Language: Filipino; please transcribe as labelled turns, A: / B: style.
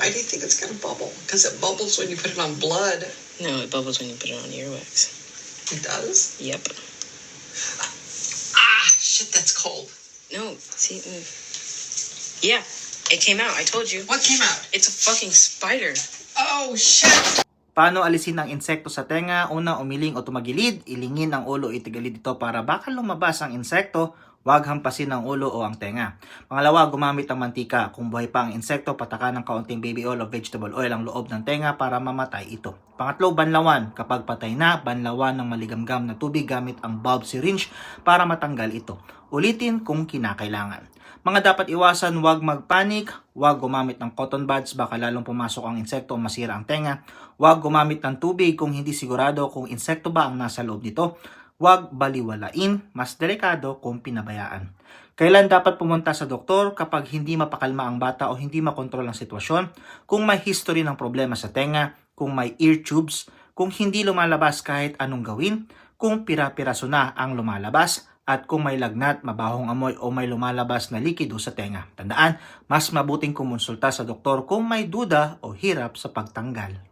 A: Why do you think it's gonna bubble? Because it bubbles when you put it on blood.
B: No, it bubbles when you put it on earwax.
A: It does?
B: Yep.
A: Ah, shit, that's cold.
B: No, see, yeah, it came out. I told you.
A: What came out?
B: It's a fucking spider.
A: Oh, shit!
C: Paano alisin ang insekto sa tenga? Una, umiling o tumagilid, ilingin ang ulo o itigalid ito para baka lumabas ang insekto, huwag hampasin ang ulo o ang tenga. Pangalawa, gumamit ng mantika. Kung buhay pa ang insekto, patakan ng kaunting baby oil o vegetable oil ang loob ng tenga para mamatay ito. Pangatlo, banlawan. Kapag patay na, banlawan ng maligamgam na tubig gamit ang bulb syringe para matanggal ito. Ulitin kung kinakailangan. Mga dapat iwasan, huwag magpanik, huwag gumamit ng cotton buds, baka lalong pumasok ang insekto o masira ang tenga. Huwag gumamit ng tubig kung hindi sigurado kung insekto ba ang nasa loob nito. Huwag baliwalain, mas delikado kung pinabayaan. Kailan dapat pumunta sa doktor? Kapag hindi mapakalma ang bata o hindi makontrol ang sitwasyon, kung may history ng problema sa tenga, kung may ear tubes, kung hindi lumalabas kahit anong gawin, kung pira-piraso na ang lumalabas, at kung may lagnat, mabahong amoy o may lumalabas na likido sa tenga. Tandaan, mas mabuting kumonsulta sa doktor kung may duda o hirap sa pagtanggal.